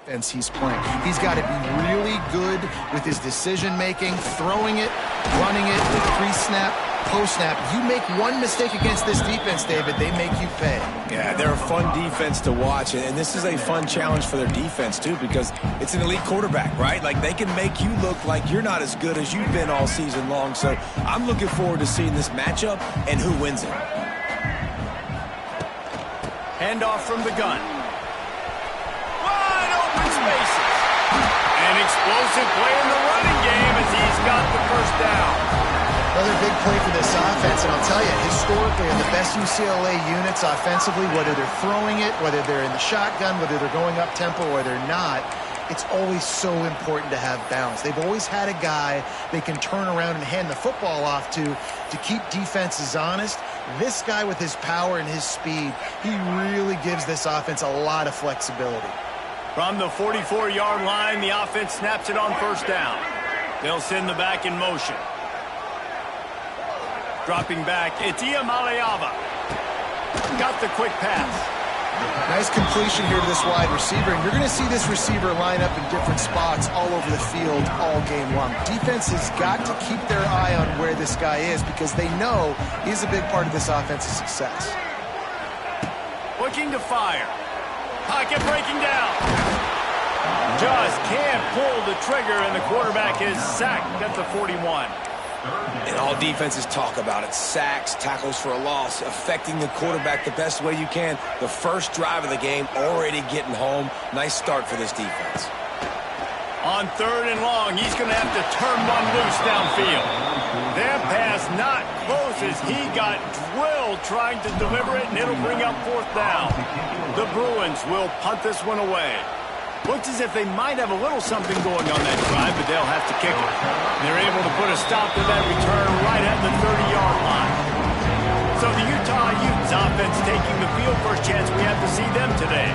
offense he's playing. He's got to be really good with his decision-making, throwing it, running it with pre-snap, post-snap. You make one mistake against this defense, David, they make you pay. Yeah, they're a fun defense to watch, and this is a fun challenge for their defense, too, because it's an elite quarterback, right? Like, they can make you look like you're not as good as you've been all season long, so I'm looking forward to seeing this matchup and who wins it. Handoff from the gun. Wide open spaces. An explosive play in the running game as he's got the first down. Another big play for this offense, and I'll tell you, historically, in the best UCLA units offensively, whether they're throwing it, whether they're in the shotgun, whether they're going up-tempo or they're not, it's always so important to have balance. They've always had a guy they can turn around and hand the football off to keep defenses honest. This guy with his power and his speed, he really gives this offense a lot of flexibility. From the 44-yard line, the offense snaps it on first down. They'll send the back in motion. Dropping back, Ncaa got the quick pass. Nice completion here to this wide receiver, and you're going to see this receiver line up in different spots all over the field all game long. Defense has got to keep their eye on where this guy is because they know he's a big part of this offense's success. Looking to fire. Pocket breaking down. Just can't pull the trigger, and the quarterback is sacked at the 41. And all defenses talk about it. Sacks, tackles for a loss, affecting the quarterback the best way you can. The first drive of the game, already getting home. Nice start for this defense. On third and long, he's going to have to turn one loose downfield. That pass not close as he got drilled trying to deliver it, and it'll bring up fourth down. The Bruins will punt this one away. Looks as if they might have a little something going on that drive, but they'll have to kick it. They're able to put a stop to that return right at the 30-yard line. So the Utah Utes offense taking the field. First chance we have to see them today.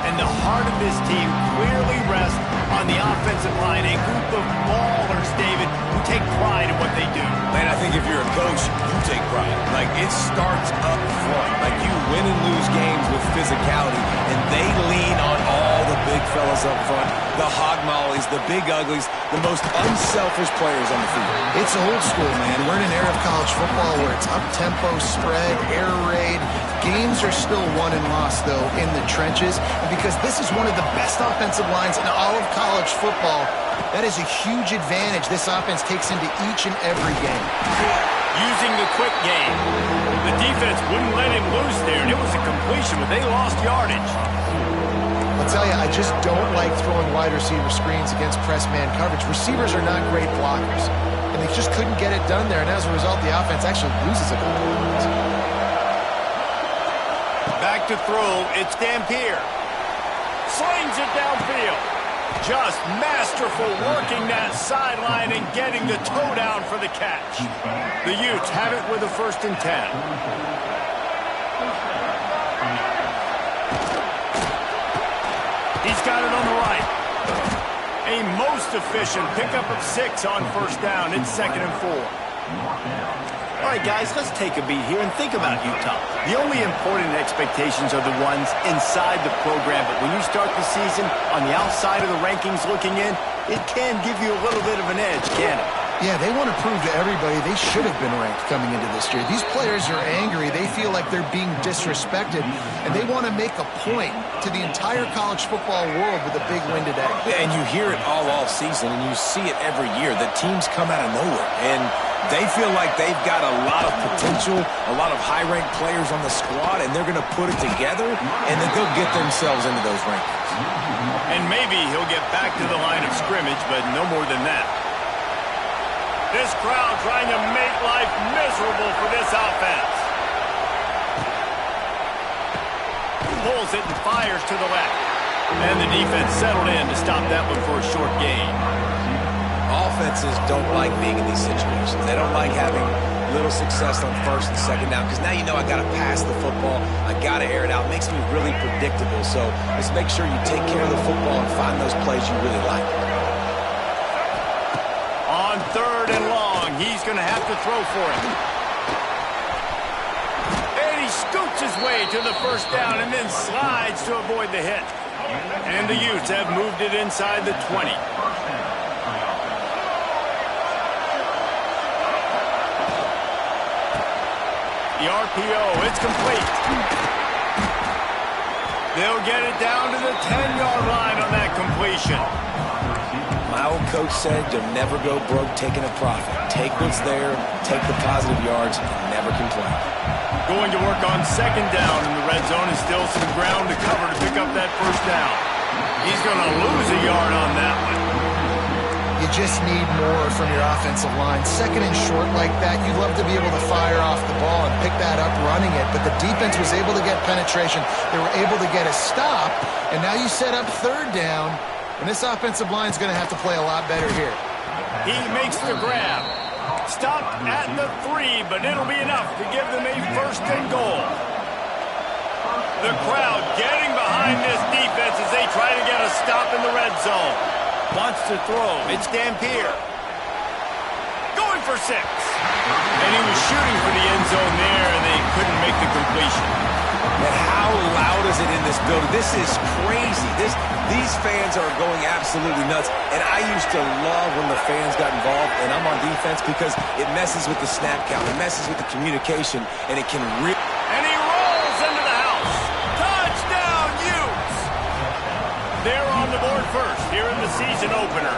And the heart of this team clearly rests on the offensive line. A group of ballers, David, who take pride in what they do. Man, I think if you're a coach, you take pride. Like, it starts up front. Like, you win and lose games with physicality, and they lean on all the big fellas up front, the hog mollies, the big uglies, the most unselfish players on the field. It's old school, man. We're in an era of college football where it's up-tempo, spread, air raid. Games are still won and lost, though, in the trenches. And because this is one of the best offensive lines in all of college football, that is a huge advantage this offense takes into each and every game. Using the quick game. The defense wouldn't let him loose there, and it was a completion, but they lost yardage. I'll tell you, I just don't like throwing wide receiver screens against press man coverage. Receivers are not great blockers, and they just couldn't get it done there, and as a result, the offense actually loses a couple of points. Back to throw, it's Dampier. Slings it downfield. Just masterful working that sideline and getting the toe down for the catch. The Utes have it with a 1st and 10. He's got it on the right. A most efficient pickup of 6 on first down. It's 2nd and 4. All right, guys, let's take a beat here and think about Utah. The only important expectations are the ones inside the program, but when you start the season on the outside of the rankings looking in, it can give you a little bit of an edge, can it? Yeah, they want to prove to everybody they should have been ranked coming into this year. These players are angry. They feel like they're being disrespected, and they want to make a point to the entire college football world with a big win today. Yeah, and you hear it all season, and you see it every year. The teams come out of nowhere, and they feel like they've got a lot of potential, a lot of high-ranked players on the squad, and they're going to put it together, and then they'll get themselves into those rankings. And maybe he'll get back to the line of scrimmage, but no more than that. This crowd trying to make life miserable for this offense. Pulls it and fires to the left. And the defense settled in to stop that one for a short gain. Offenses don't like being in these situations. They don't like having little success on 1st and 2nd down because now you know I got to pass the football. I got to air it out. It makes me really predictable. So let's make sure you take care of the football and find those plays you really like. On 3rd and long, he's going to have to throw for it. And he scoots his way to the first down and then slides to avoid the hit. And the Utes have moved it inside the 20. The RPO, it's complete. They'll get it down to the 10-yard line on that completion. My old coach said you'll never go broke taking a profit. Take what's there, take the positive yards, and never complain. Going to work on second down in the red zone and still some ground to cover to pick up that first down. He's going to lose a yard on that one. You just need more from your offensive line. Second and short like that, you'd love to be able to fire off the ball and pick that up running it, but the defense was able to get penetration. They were able to get a stop, and now you set up third down, and this offensive line is going to have to play a lot better here. He makes the grab. Stopped at the 3, but it'll be enough to give them a first and goal. The crowd getting behind this defense as they try to get a stop in the red zone. Wants to throw. It's Dampier. Going for 6. And he was shooting for the end zone there, and they couldn't make the completion. And how loud is it in this building? This is crazy. These fans are going absolutely nuts. And I used to love when the fans got involved, and I'm on defense, because it messes with the snap count. It messes with the communication, and it can really... And he rolls into the house. Touchdown, Utes! They're on the board first here in the season opener.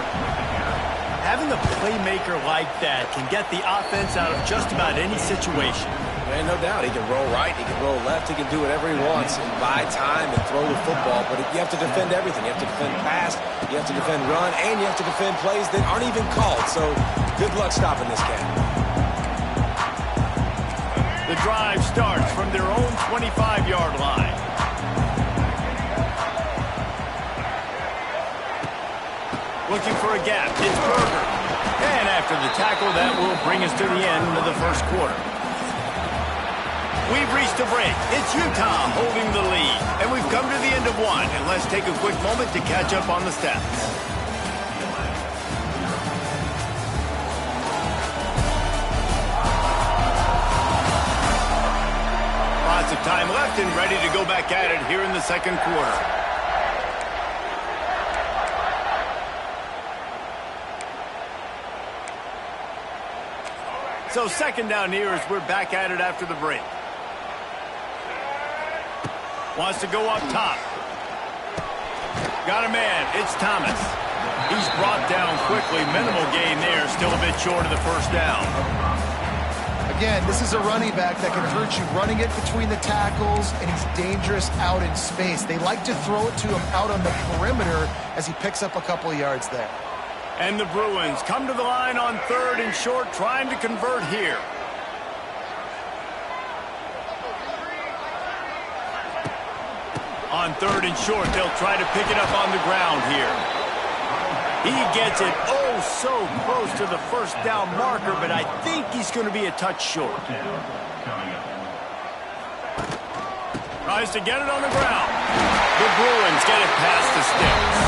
Having a playmaker like that can get the offense out of just about any situation. Man, no doubt. He can roll right, he can roll left, he can do whatever he wants and buy time and throw the football. But you have to defend everything. You have to defend pass, you have to defend run, and you have to defend plays that aren't even called. So good luck stopping this cat. The drive starts from their own 25-yard line. Looking for a gap. It's Berger. And after the tackle, that will bring us to the end of the first quarter. We've reached a break. It's Utah holding the lead. And we've come to the end of one. And let's take a quick moment to catch up on the stats. Lots of time left and ready to go back at it here in the second quarter. So second down here as we're back at it after the break. Wants to go up top. Got a man. It's Thomas. He's brought down quickly. Minimal gain there. Still a bit short of the first down. Again, this is a running back that can hurt you running it between the tackles, and he's dangerous out in space. They like to throw it to him out on the perimeter as he picks up a couple of yards there. And the Bruins come to the line on third and short, trying to convert here. On third and short, they'll try to pick it up on the ground here. He gets it oh so close to the first down marker, but I think he's going to be a touch short. Tries to get it on the ground. The Bruins get it past the sticks.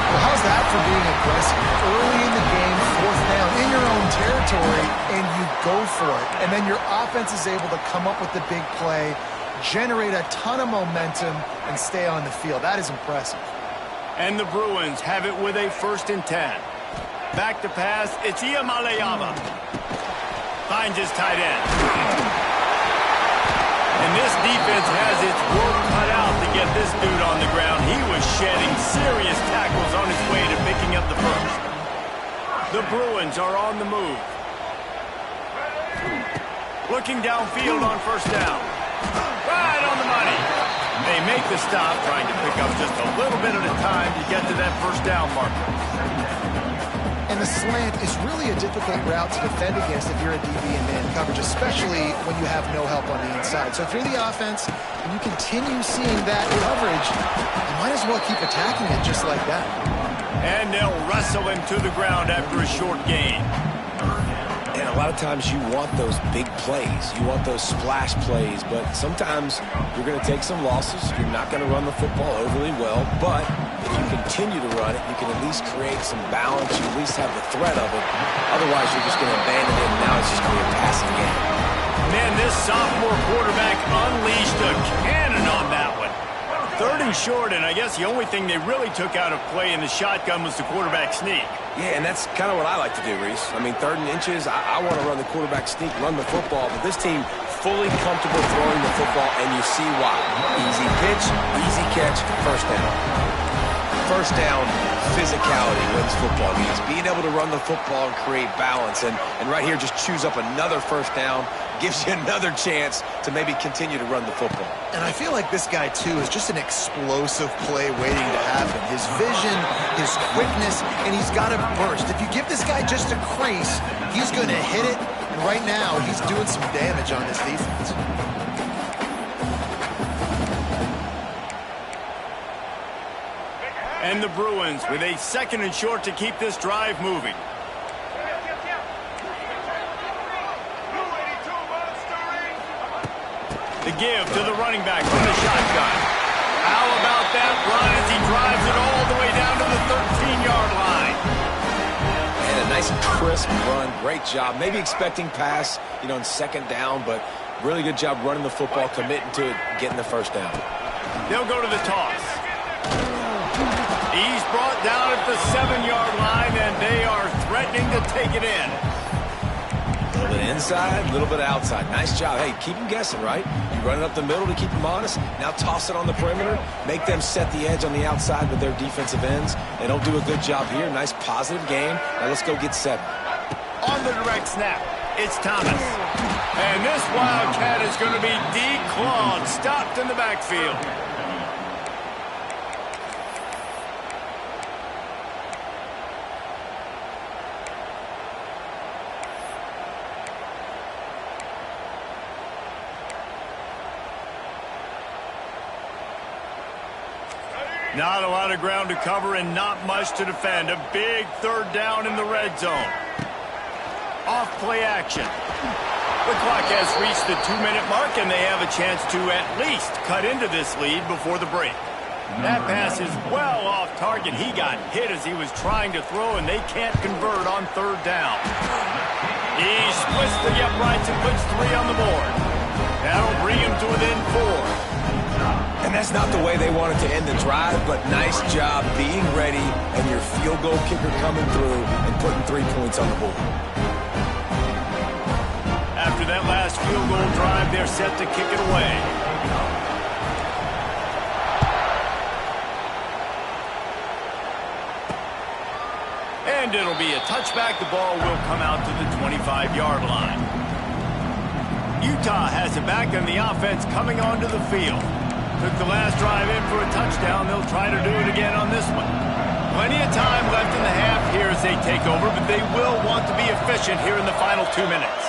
Well, how's that for being aggressive? Early in the game, fourth down, in your own territory, and you go for it. And then your offense is able to come up with the big play, generate a ton of momentum, and stay on the field. That is impressive. And the Bruins have it with a 1st and 10. Back to pass, it's Ncaa. Finds his tight end. And this defense has its work cut out to get this dude on the ground. He was shedding serious tackles on his way to picking up the first. The Bruins are on the move. Looking downfield on first down. Right on the money. They make the stop, trying to pick up just a little bit at a time to get to that first down marker. And the slant is really a difficult route to defend against if you're a DB in man coverage, especially when you have no help on the inside. So if you're the offense and you continue seeing that coverage, you might as well keep attacking it just like that. And they'll wrestle him to the ground after a short gain. And a lot of times you want those big plays. You want those splash plays. But sometimes you're going to take some losses. You're not going to run the football overly well. But if you continue to run it, you can at least create some balance. You at least have the threat of it. Otherwise, you're just going to abandon it, and now it's just going to be a passing game. Man, this sophomore quarterback unleashed a cannon on that one. 3rd and short, and I guess the only thing they really took out of play in the shotgun was the quarterback sneak. Yeah, and that's kind of what I like to do, Reese. I mean, 3rd and inches, I want to run the quarterback sneak, run the football, but this team fully comfortable throwing the football, and you see why. Easy pitch, easy catch, first down. First down, physicality wins football games. Being able to run the football and create balance. And right here, just choose up another first down, gives you another chance to maybe continue to run the football. And I feel like this guy, too, is just an explosive play waiting to happen. His vision, his quickness, and he's got a burst. If you give this guy just a crease, he's going to hit it. And right now, he's doing some damage on this defense. And the Bruins with a 2nd and short to keep this drive moving. The give to the running back from the shotgun. How about that run as he drives it all the way down to the 13-yard line? And a nice crisp run. Great job. Maybe expecting pass, you know, in 2nd down, but really good job running the football, committing to it, getting the first down. They'll go to the toss. He's brought down at the 7-yard line, and they are threatening to take it in. A little bit inside, a little bit outside. Nice job. Hey, keep them guessing, right? You run it up the middle to keep them honest. Now toss it on the perimeter. Make them set the edge on the outside with their defensive ends. They don't do a good job here. Nice positive game. Now let's go get 7. On the direct snap, it's Thomas. And this Wildcat is going to be declawed, stopped in the backfield. Not a lot of ground to cover and not much to defend. A big 3rd down in the red zone. Off play action. The clock has reached the 2-minute mark, and they have a chance to at least cut into this lead before the break. That pass is well off target. He got hit as he was trying to throw, and they can't convert on 3rd down. He splits the uprights and puts 3 on the board. That'll bring him to within 4. And that's not the way they wanted to end the drive, but nice job being ready and your field goal kicker coming through and putting 3 points on the board. After that last field goal drive, they're set to kick it away. And it'll be a touchback. The ball will come out to the 25-yard line. Utah has it back, and the offense coming onto the field. Took the last drive in for a touchdown. They'll try to do it again on this one. Plenty of time left in the half here as they take over, but they will want to be efficient here in the final 2 minutes.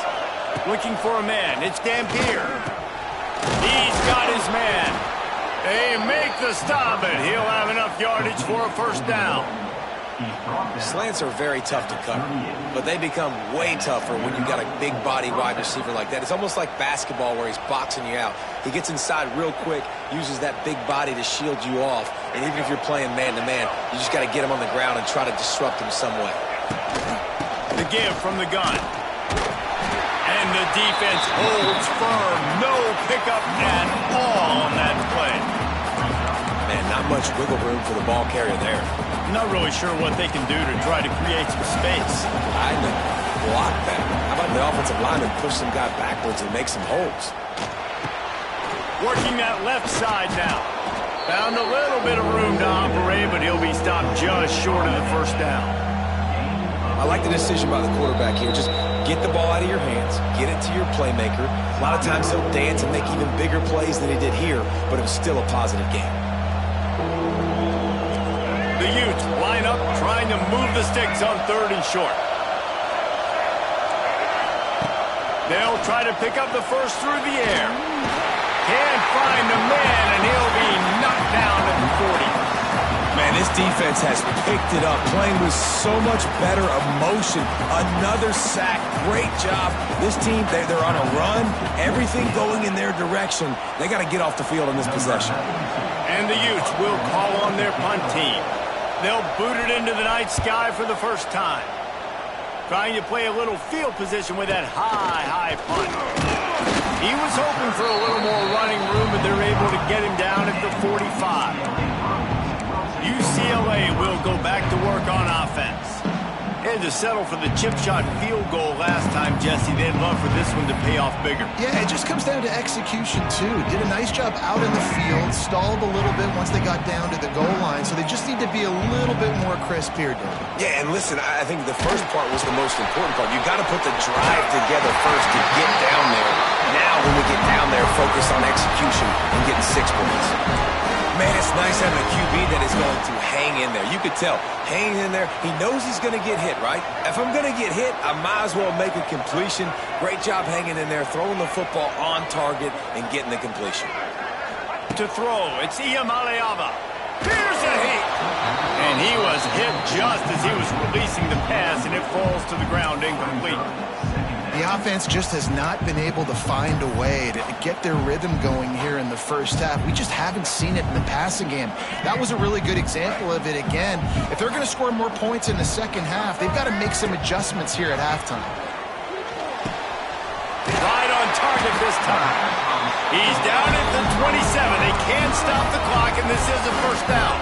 Looking for a man. It's Dampier. He's got his man. They make the stop, and he'll have enough yardage for a first down. Slants are very tough to cover, but they become way tougher when you've got a big body wide receiver like that. It's almost like basketball where he's boxing you out. He gets inside real quick, uses that big body to shield you off, and even if you're playing man-to-man, you just got to get him on the ground and try to disrupt him some way. The give from the gun. And the defense holds firm. No pickup at all on that play. Man, not much wiggle room for the ball carrier there. Not really sure what they can do to try to create some space. I know. Block that. How about the offensive lineman push some guy backwards and make some holes? Working that left side now. Found a little bit of room to operate, but he'll be stopped just short of the first down. I like the decision by the quarterback here. Just get the ball out of your hands, get it to your playmaker. A lot of times he'll dance and make even bigger plays than he did here, but it was still a positive game. The Utes line up, trying to move the sticks on 3rd and short. They'll try to pick up the first through the air. Can't find the man, and he'll be knocked down at the 40. Man, this defense has picked it up, playing with so much better emotion. Another sack. Great job. This team, they're on a run. Everything going in their direction. They got to get off the field on this possession. And the Utes will call on their punt team. They'll boot it into the night sky for the first time. Trying to play a little field position with that high punt. He was hoping for a little more running room, but they're able to get him down at the 45. UCLA will go back to work on offense. Had to settle for the chip shot field goal last time, Jesse. They'd love for this one to pay off bigger. Yeah, it just comes down to execution, too. Did a nice job out in the field, stalled a little bit once they got down to the goal line, so they just need to be a little bit more crisp here, David. Yeah, and listen, I think the first part was the most important part. You got to put the drive together first to get down there. Now, when we get down there, focus on execution and getting 6 points. Man, it's nice having a QB that is going to hang in there. You could tell, hanging in there, he knows he's going to get hit, right? If I'm going to get hit, I might as well make a completion. Great job hanging in there, throwing the football on target and getting the completion. To throw, it's Iamaleava. Here's a hit. And he was hit just as he was releasing the pass, and it falls to the ground incomplete. The offense just has not been able to find a way to get their rhythm going here in the first half. We just haven't seen it in the passing game. That was a really good example of it again. If they're going to score more points in the second half, they've got to make some adjustments here at halftime. Right on target this time. He's down at the 27. They can't stop the clock, and this is a first down.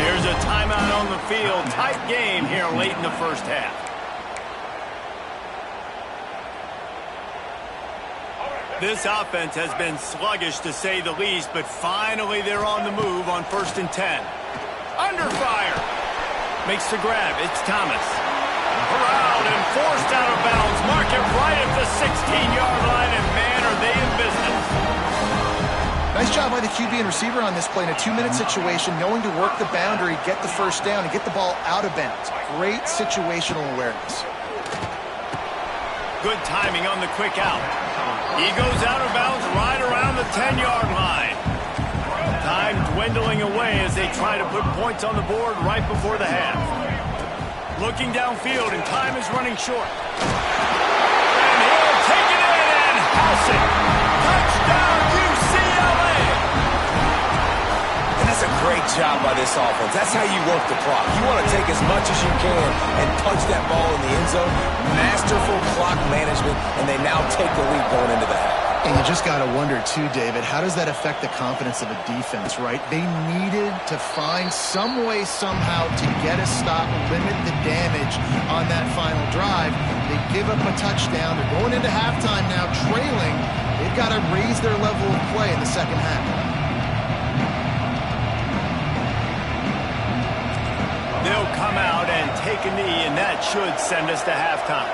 Here's a timeout on the field. Tight game here late in the first half. This offense has been sluggish, to say the least, but finally they're on the move on 1st and 10. Under fire. Makes the grab. It's Thomas. Corralled and forced out of bounds. Mark it right at the 16-yard line, and man, are they in business. Nice job by the QB and receiver on this play in a 2-minute situation, knowing to work the boundary, get the first down, and get the ball out of bounds. Great situational awareness. Good timing on the quick out. He goes out of bounds right around the 10-yard line. Time dwindling away as they try to put points on the board right before the half. Looking downfield, and time is running short. And he'll take it in and house it. Touchdown, UCLA! And that's a great job by this offense. That's how you work the clock. You want to take as much as you can and punch that ball in the end zone. Masterful clock management, and they now take the lead going into the half. And you just got to wonder, too, David, how does that affect the confidence of a defense, right? They needed to find some way, somehow, to get a stop, limit the damage on that final drive. They give up a touchdown. They're going into halftime now, trailing. They've got to raise their level of play in the second half. They'll come out and take a knee, and that should send us to halftime.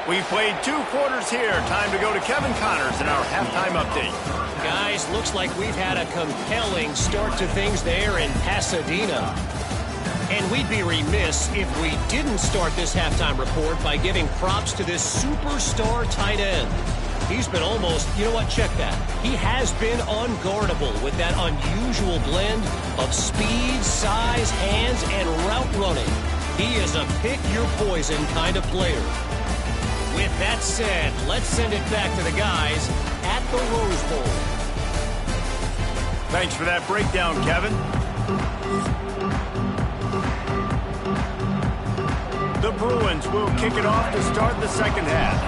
We've played 2 quarters here. Time to go to Kevin Connors in our halftime update. Guys, looks like we've had a compelling start to things there in Pasadena. And we'd be remiss if we didn't start this halftime report by giving props to this superstar tight end. He's been almost, you know what, check that. He has been unguardable with that unusual blend of speed, size, hands, and route running. He is a pick-your-poison kind of player. With that said, let's send it back to the guys at the Rose Bowl. Thanks for that breakdown, Kevin. The Bruins will kick it off to start the second half.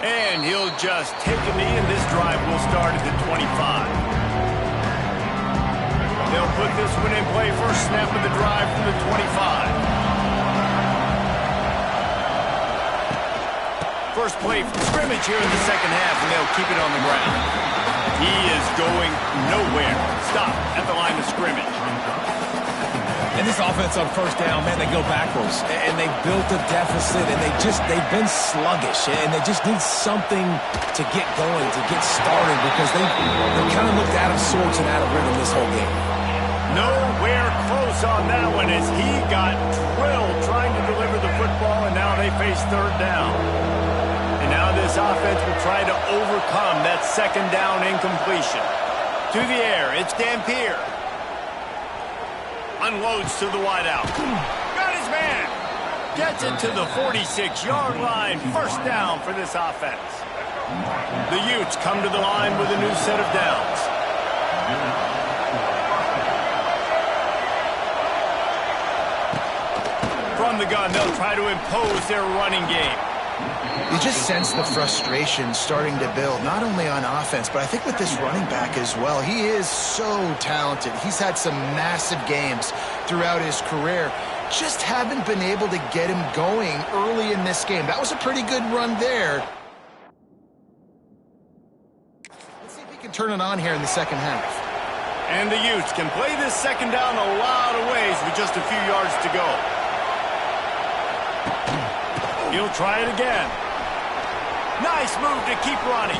And he'll just take a knee, and this drive will start at the 25. They'll put this one in play. First snap of the drive from the 25. First play from scrimmage here in the second half, and they'll keep it on the ground. He is going nowhere. Stop at the line of scrimmage. And this offense on first down, man, they go backwards. And they built a deficit, and they've been sluggish. And they just need something to get going, to get started, because they kind of looked out of sorts and out of rhythm this whole game. Nowhere close on that one as he got drilled trying to deliver the football, and now they face third down. And now this offense will try to overcome that second down incompletion. To the air, it's Dampier. Unloads to the wideout. Got his man. Gets it to the 46-yard line. First down for this offense. The Utes come to the line with a new set of downs. From the gun, they'll try to impose their running game. You just sense the frustration starting to build, not only on offense, but I think with this running back as well. He is so talented. He's had some massive games throughout his career. Just haven't been able to get him going early in this game. That was a pretty good run there. Let's see if he can turn it on here in the second half. And the Utes can play this second down a lot of ways with just a few yards to go. He'll try it again. Nice move to keep running.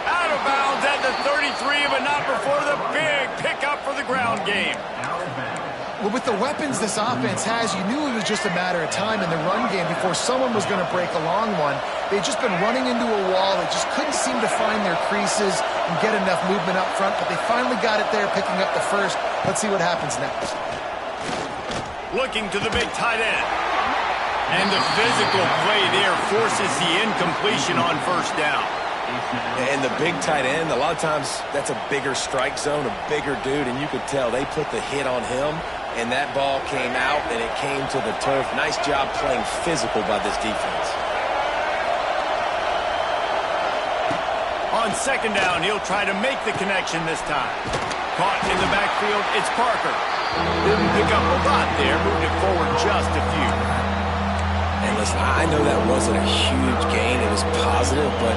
Out of bounds at the 33, but not before the big pickup for the ground game. Well, with the weapons this offense has, you knew it was just a matter of time in the run game before someone was going to break a long one. They'd just been running into a wall. They just couldn't seem to find their creases and get enough movement up front, but they finally got it there, picking up the first. Let's see what happens next. Looking to the big tight end. And the physical play there forces the incompletion on first down. And the big tight end, a lot of times that's a bigger strike zone, a bigger dude, and you could tell they put the hit on him, and that ball came out, and it came to the turf. Nice job playing physical by this defense. On second down, he'll try to make the connection this time. Caught in the backfield, it's Parker. Didn't pick up a lot there, moved it forward just a few. And listen, I know that wasn't a huge gain. It was positive, but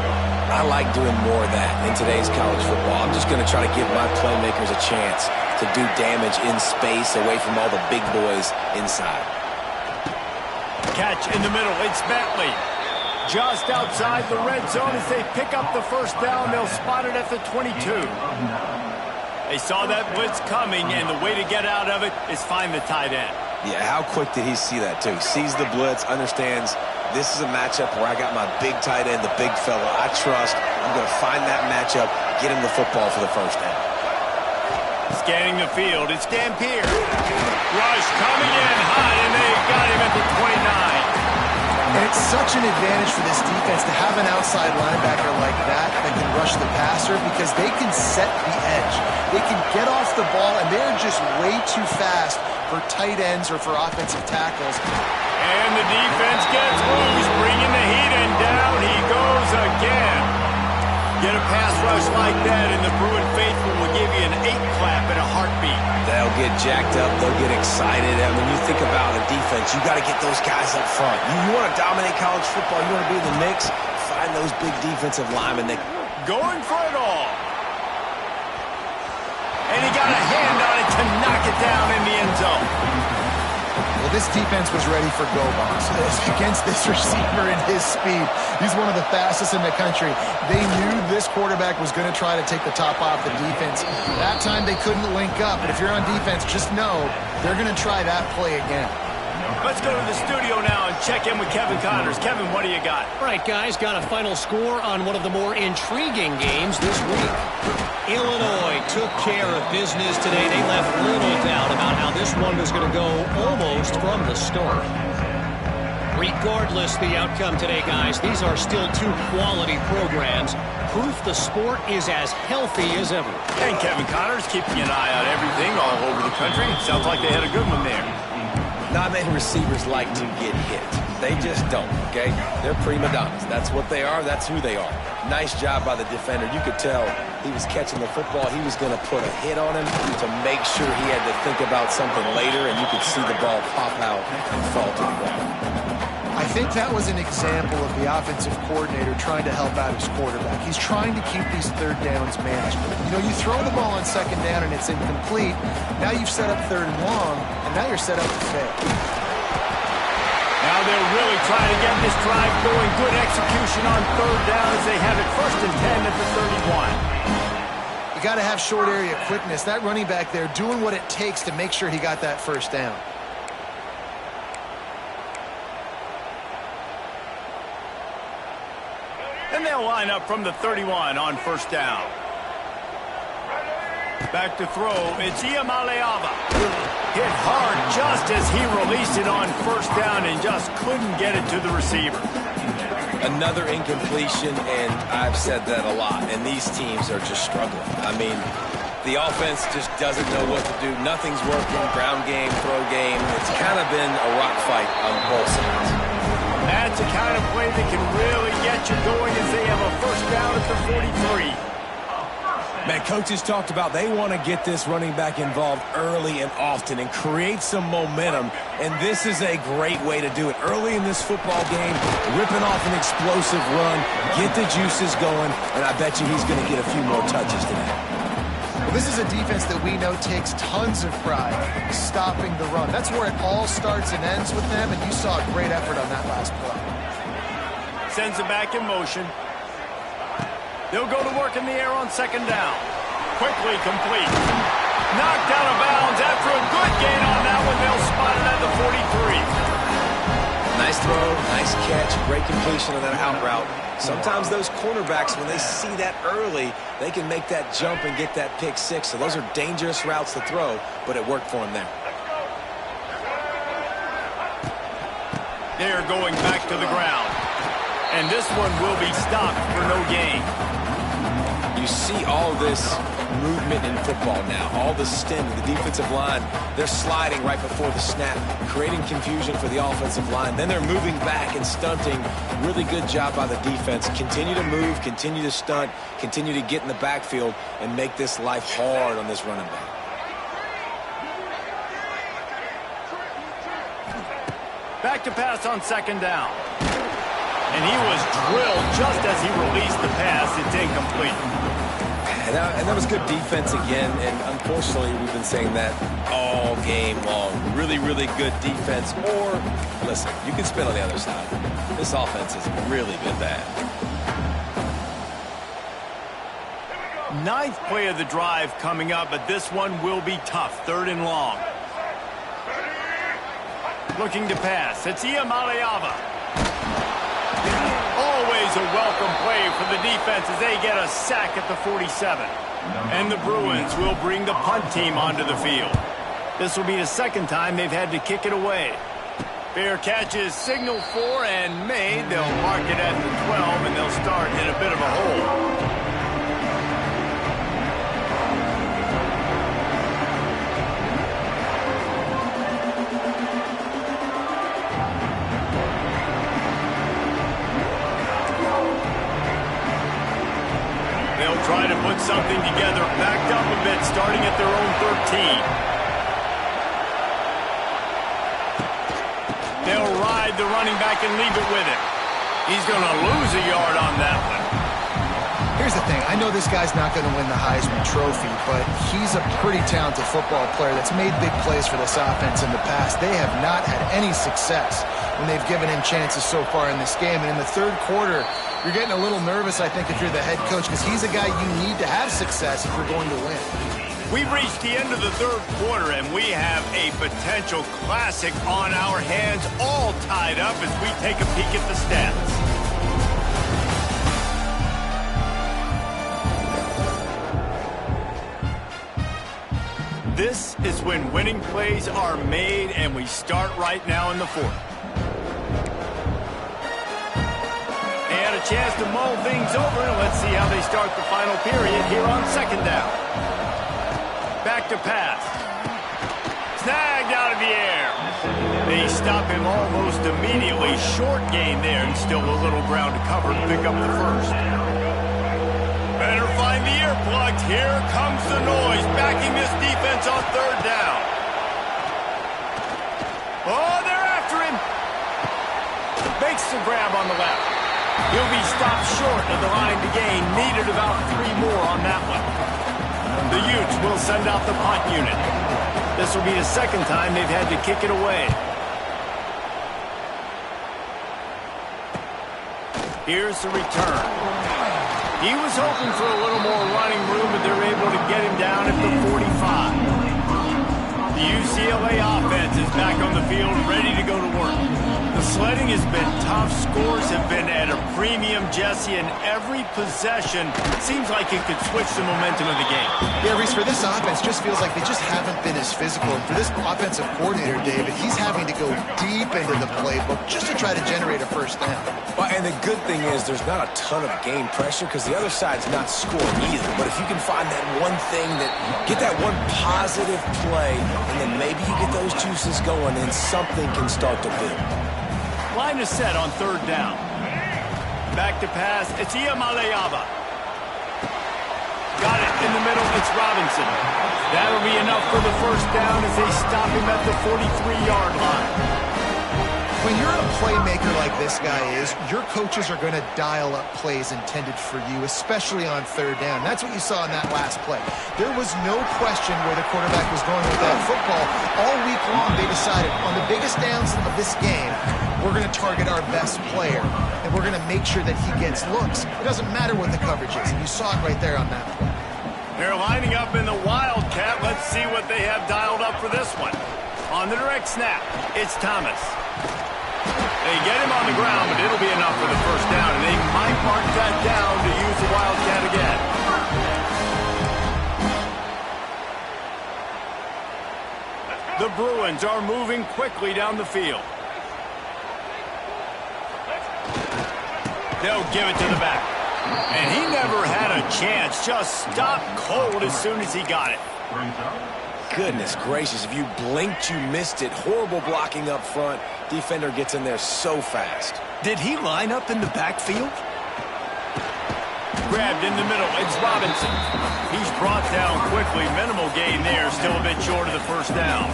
I like doing more of that in today's college football. I'm just going to try to give my playmakers a chance to do damage in space away from all the big boys inside. Catch in the middle. It's Bentley. Just outside the red zone as they pick up the first down. They'll spot it at the 22. They saw that blitz coming, and the way to get out of it is find the tight end. Yeah, how quick did he see that, too? Sees the blitz, understands this is a matchup where I got my big tight end, the big fella I trust. I'm going to find that matchup, get him the football for the first down. Scanning the field, it's Dampier. Rush coming in hot, and they got him at the 29. And it's such an advantage for this defense to have an outside linebacker like that can rush the passer because they can set the edge. They can get off the ball, and they're just way too fast for tight ends or for offensive tackles. And the defense gets loose, bringing the heat, and down he goes again. Get a pass rush like that, and the Bruin faithful will give you an 8-clap in a heartbeat. They'll get jacked up. They'll get excited. And when you think about a defense, you got to get those guys up front. You want to dominate college football. You want to be in the mix. Find those big defensive linemen. Going for it all. And he got a hand on it to knock it down in the end zone. Well, this defense was ready for go box against this receiver and his speed. He's one of the fastest in the country. They knew this quarterback was going to try to take the top off the defense. That time they couldn't link up, but if you're on defense, just know they're going to try that play again. Let's go to the studio now and check in with Kevin Connors. Kevin, what do you got? All right, guys, got a final score on one of the more intriguing games this week. Illinois took care of business today. They left little doubt about how this one was going to go almost from the start. Regardless the outcome today, guys, these are still two quality programs. Proof the sport is as healthy as ever. And Kevin Connors keeping an eye on everything all over the country. Sounds like they had a good one there. Not many receivers like to get hit. They just don't, okay? They're prima donnas. That's what they are. That's who they are. Nice job by the defender. You could tell he was catching the football. He was going to put a hit on him to make sure he had to think about something later, and you could see the ball pop out and fall to the ground. I think that was an example of the offensive coordinator trying to help out his quarterback. He's trying to keep these third downs manageable. You know, you throw the ball on second down and it's incomplete. Now you've set up third and long, and now you're set up to fail. Now they're really trying to get this drive going. Good execution on third down as they have it 1st and 10 at the 31. You got to have short area quickness. That running back there doing what it takes to make sure he got that first down. And they'll line up from the 31 on first down. Back to throw, it's Iamaleava. Hit hard just as he released it on first down and just couldn't get it to the receiver. Another incompletion, and I've said that a lot, and these teams are just struggling. I mean, The offense just doesn't know what to do. Nothing's working. Ground game, throw game. It's kind of been a rock fight on both sides. That's the kind of play that can really get you going as they have a first down at the 43. Man, coaches talked about they want to get this running back involved early and often and create some momentum, and this is a great way to do it. Early in this football game, ripping off an explosive run, get the juices going, and I bet you he's going to get a few more touches today. Well, this is a defense that we know takes tons of pride stopping the run. That's where it all starts and ends with them, and you saw a great effort on that last play. Sends it back in motion. They'll go to work in the air on second down. Quickly complete. Knocked out of bounds after a good gain on that one. They'll spot it at the 43. Nice throw, nice catch, great completion on that out route. Sometimes those cornerbacks, when they see that early, they can make that jump and get that pick six. So those are dangerous routes to throw, but it worked for him there. They're going back to the ground. And this one will be stopped for no gain. You see all this movement in football now, all the stem, the defensive line, they're sliding right before the snap, creating confusion for the offensive line. Then they're moving back and stunting. Really good job by the defense. Continue to move, continue to stunt, continue to get in the backfield and make this life hard on this running back. Back to pass on second down. And he was drilled just as he released the pass. It's incomplete. And that was good defense again, and unfortunately we've been saying that all game long. Really, really good defense. Or, listen, you can spin on the other side. This offense has really been bad. Ninth play of the drive coming up, but this one will be tough. Third and long. Looking to pass. It's Ncaa. Always a welcome play for the defense as they get a sack at the 47. And the Bruins will bring the punt team onto the field. This will be the second time they've had to kick it away. Fair catch is signaled for and made. They'll mark it at the 12, and they'll start in a bit of a hole. Try to put something together, backed up a bit, starting at their own 13. They'll ride the running back and leave it with him. He's going to lose a yard on that one. Here's the thing. I know this guy's not going to win the Heisman Trophy, but he's a pretty talented football player that's made big plays for this offense in the past. They have not had any success when they've given him chances so far in this game. And in the third quarter, you're getting a little nervous, I think, if you're the head coach, because he's a guy you need to have success if you're going to win. We've reached the end of the third quarter, and we have a potential classic on our hands, all tied up as we take a peek at the stats. This is when winning plays are made, and we start right now in the fourth. They had a chance to mull things over, and let's see how they start the final period here on second down. Back to pass. Snagged out of the air. They stop him almost immediately. Short gain there, and still a little ground to cover to pick up the first. Better find the earplugs. Here comes the noise, backing this defense on third down. Oh, they're after him. Makes the grab on the left. He'll be stopped short of the line to gain. Needed about 3 more on that one. The Utes will send out the punt unit. This will be the second time they've had to kick it away. Here's the return. He was hoping for a little more running room, but they're able to get him down at the 45. The UCLA offense is back on the field, ready to go to work. The sledding has been tough. Scores have been at a premium, Jesse, and every possession seems like it could switch the momentum of the game. Yeah, Reese, for this offense, just feels like they just haven't been as physical. And for this offensive coordinator, David, he's having to go deep into the playbook just to try to generate a first down. Well, and And the good thing is there's not a ton of game pressure because the other side's not scoring either. But if you can find that one thing, get that one positive play, and then maybe you get those juices going, and something can start to build. Line is set on third down. Back to pass. It's Ncaa. Got it in the middle. It's Robinson. That'll be enough for the first down as they stop him at the 43-yard line. When you're a playmaker like this guy is, your coaches are going to dial up plays intended for you, especially on third down. That's what you saw in that last play. There was no question where the quarterback was going with that football. All week long, they decided on the biggest downs of this game, we're going to target our best player, and we're going to make sure that he gets looks. It doesn't matter what the coverage is, and you saw it right there on that play. They're lining up in the Wildcat. Let's see what they have dialed up for this one. On the direct snap, it's Thomas. They get him on the ground, but it'll be enough for the first down, and they might mark that down to use the Wildcat again. The Bruins are moving quickly down the field. They'll give it to the back. And he never had a chance. Just stopped cold as soon as he got it. Goodness gracious, if you blinked, you missed it. Horrible blocking up front. Defender gets in there so fast. Did he line up in the backfield? Grabbed in the middle. It's Robinson. He's brought down quickly. Minimal gain there. Still a bit short of the first down.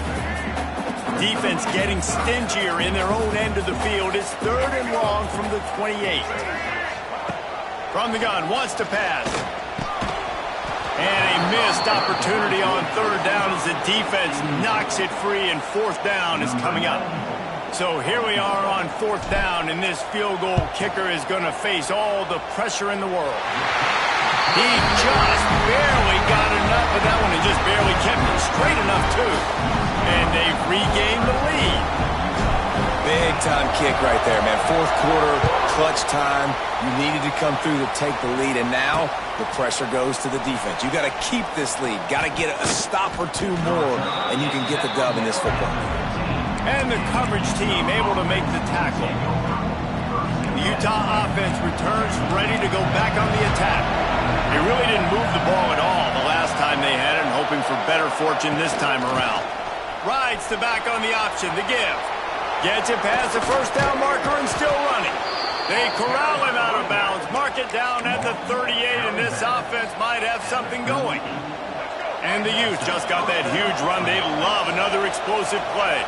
Defense getting stingier in their own end of the field. It's third and long from the 28. From the gun. Wants to pass. And a missed opportunity on third down as the defense knocks it free, and fourth down is coming up. So here we are on fourth down, and this field goal kicker is going to face all the pressure in the world. He just barely got enough, but that one, he just barely kept it straight enough, too. And they've regained the lead. Big-time kick right there, man. Fourth quarter, clutch time. You needed to come through to take the lead, and now the pressure goes to the defense. You got to keep this lead. Got to get a stop or two more, and you can get the dub in this football game. And the coverage team able to make the tackle. The Utah offense returns ready to go back on the attack. They really didn't move the ball at all the last time they had it, and hoping for better fortune this time around. Rides the back on the option, the give. Gets it past the first down marker and still running. They corral him out of bounds, mark it down at the 38, and this offense might have something going. And the Utes just got that huge run. They love another explosive play.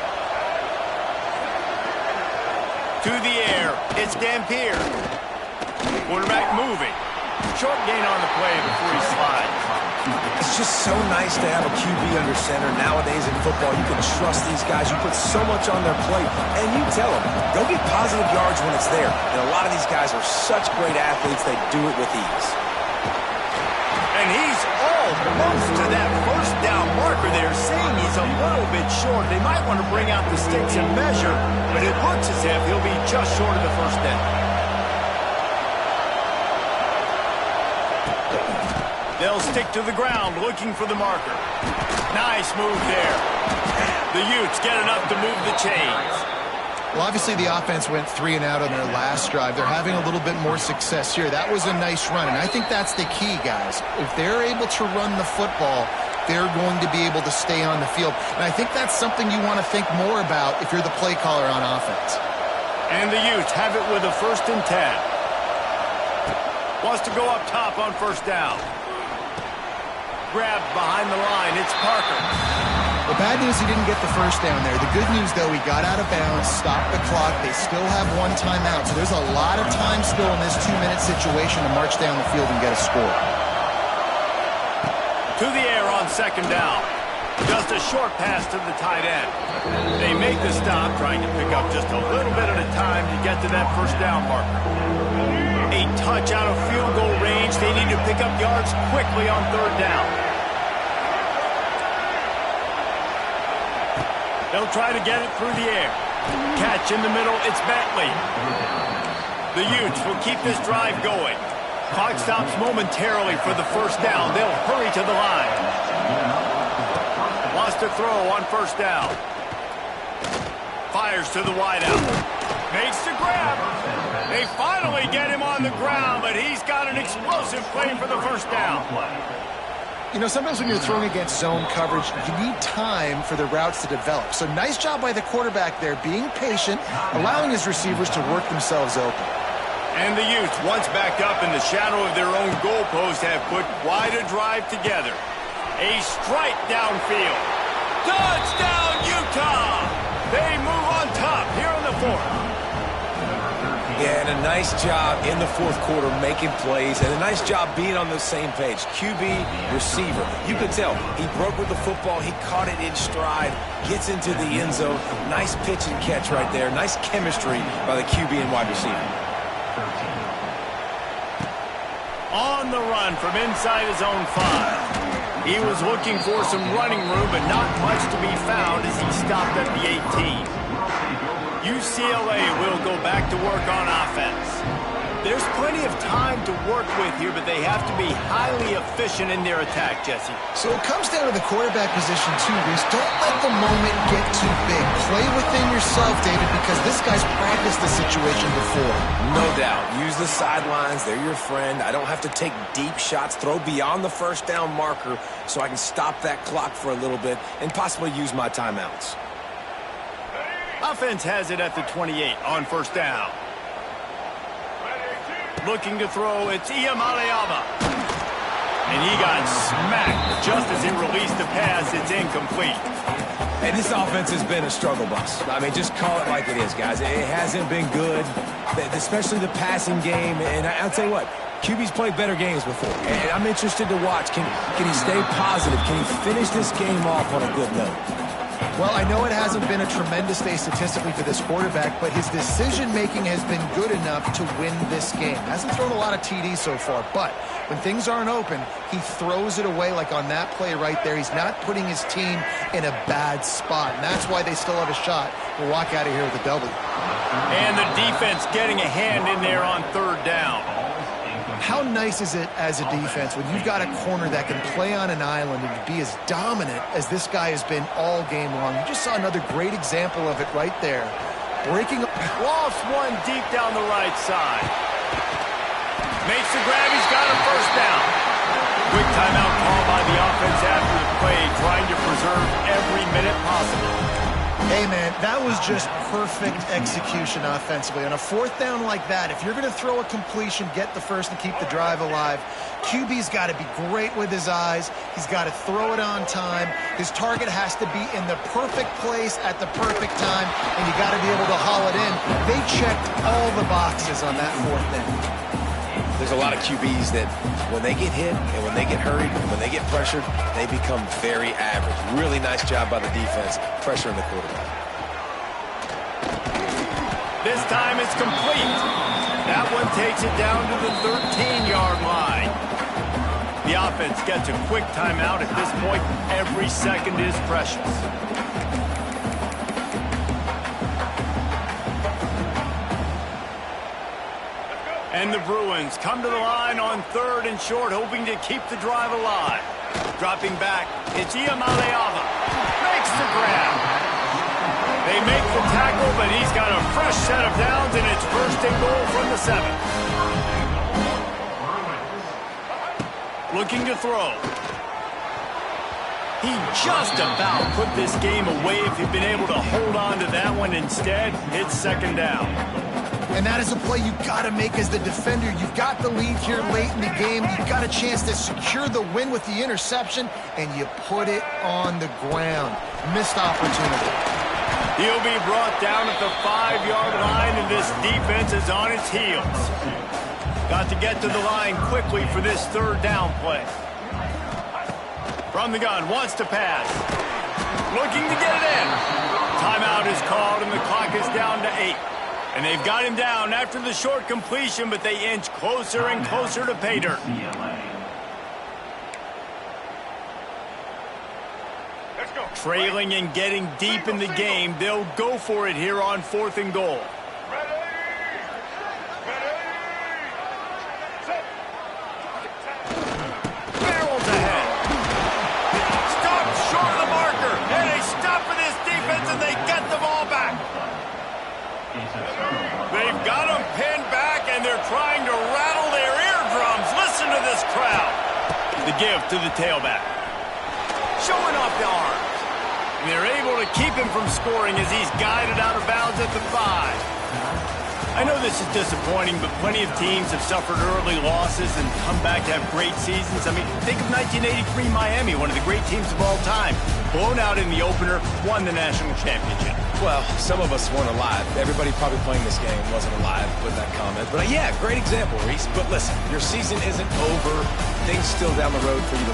To the air, it's Dampier. Quarterback moving. Short gain on the play before he slides. It's just so nice to have a QB under center. Nowadays in football, you can trust these guys. You put so much on their plate, and you tell them, go get positive yards when it's there. And a lot of these guys are such great athletes, they do it with ease. And he's almost to that first down marker there, saying he's a little bit short. They might want to bring out the sticks and measure, but it looks as if he'll be just short of the first down. They'll stick to the ground looking for the marker. Nice move there. The Utes get enough to move the chains. Well, obviously the offense went 3 and out on their last drive. They're having a little bit more success here. That was a nice run, and I think that's the key, guys. If they're able to run the football, they're going to be able to stay on the field. And I think that's something you want to think more about if you're the play caller on offense. And the Utes have it with a 1st and 10. Wants to go up top on first down. Grabbed behind the line. It's Parker. The bad news, he didn't get the first down there. The good news, though, he got out of bounds, stopped the clock. They still have 1 timeout, so there's a lot of time still in this 2-minute situation to march down the field and get a score. To the air on 2nd down. Just a short pass to the tight end. They make the stop, trying to pick up just a little bit at a time to get to that first down marker. A touch out of field goal range. They need to pick up yards quickly on 3rd down. They'll try to get it through the air. Catch in the middle, it's Bentley. The Utes will keep this drive going. Clock stops momentarily for the first down. They'll hurry to the line. Wants to throw on first down. Fires to the wideout. Makes the grab. They finally get him on the ground, but he's got an explosive play for the first down. You know, sometimes when you're throwing against zone coverage, you need time for the routes to develop. So nice job by the quarterback there, being patient, allowing his receivers to work themselves open. And the Utes, once backed up in the shadow of their own goalpost, have put quite a drive together. A strike downfield. Touchdown, Utah! They move on top here in the fourth. Yeah, and a nice job in the fourth quarter making plays, and a nice job being on the same page. QB, receiver. You could tell he broke with the football. He caught it in stride, gets into the end zone. Nice pitch and catch right there. Nice chemistry by the QB and wide receiver. On the run from inside his own 5. He was looking for some running room, but not much to be found as he stopped at the 18. UCLA will go back to work on offense. There's plenty of time to work with here, but they have to be highly efficient in their attack, Jesse. So it comes down to the quarterback position too, Reese. Don't let the moment get too big. Play within yourself, David, because this guy's practiced the situation before. No doubt. Use the sidelines. They're your friend. I don't have to take deep shots, throw beyond the first down marker so I can stop that clock for a little bit and possibly use my timeouts. Offense has it at the 28 on first down. Looking to throw, it's Ncaa. And he got smacked just as he released the pass. It's incomplete. And this offense has been a struggle bus. I mean, just call it like it is, guys. It hasn't been good, especially the passing game. And I'll tell you what, QB's played better games before. And I'm interested to watch. Can he stay positive? Can he finish this game off on a good note? Well, I know it hasn't been a tremendous day statistically for this quarterback, but his decision-making has been good enough to win this game. Hasn't thrown a lot of TDs so far, but when things aren't open, he throws it away like on that play right there. He's not putting his team in a bad spot, and that's why they still have a shot to walk out of here with a W. And the defense getting a hand in there on third down. How nice is it as a defense when you've got a corner that can play on an island and be as dominant as this guy has been all game long? You just saw another great example of it right there. Breaking up. Lost one deep down the right side. Makes the grab. He's got a first down. Quick timeout call by the offense after the play, trying to preserve every minute possible. Hey, man, that was just perfect execution offensively. On a fourth down like that, if you're going to throw a completion, get the first and keep the drive alive, QB's got to be great with his eyes. He's got to throw it on time. His target has to be in the perfect place at the perfect time, and you got to be able to haul it in. They checked all the boxes on that fourth down. There's a lot of QBs that when they get hit and when they get hurried and when they get pressured, they become very average. Really nice job by the defense, pressuring the quarterback. This time it's complete. That one takes it down to the 13-yard line. The offense gets a quick timeout. At this point, every second is precious. And the Bruins come to the line on third and short, hoping to keep the drive alive. Dropping back, it's Ncaa. Makes the grab. They make the tackle, but he's got a fresh set of downs, and it's first and goal from the 7. Looking to throw. He just about put this game away if he'd been able to hold on to that one. Instead, it's second down. And that is a play you've got to make as the defender. You've got the lead here late in the game. You've got a chance to secure the win with the interception, and you put it on the ground. Missed opportunity. He'll be brought down at the 5-yard line, and this defense is on its heels. Got to get to the line quickly for this third down play. From the gun, wants to pass. Looking to get it in. Timeout is called, and the clock is down to 8. And they've got him down after the short completion, but they inch closer and closer to pay dirt. Trailing and getting deep in the game, they'll go for it here on fourth and goal. Barrels ahead. Stop short of the marker. And they stop for this defense, and they get the ball back. They've got him pinned back. to give to the tailback. Showing off the arms. And they're able to keep him from scoring as he's guided out of bounds at the 5. I know this is disappointing, but plenty of teams have suffered early losses and come back to have great seasons. I mean, think of 1983 Miami, one of the great teams of all time. Blown out in the opener, won the national championship. Well, some of us weren't alive. Everybody probably playing this game wasn't alive with that comment. But yeah, great example, Reese. But listen, your season isn't over. Things still down the road for you to look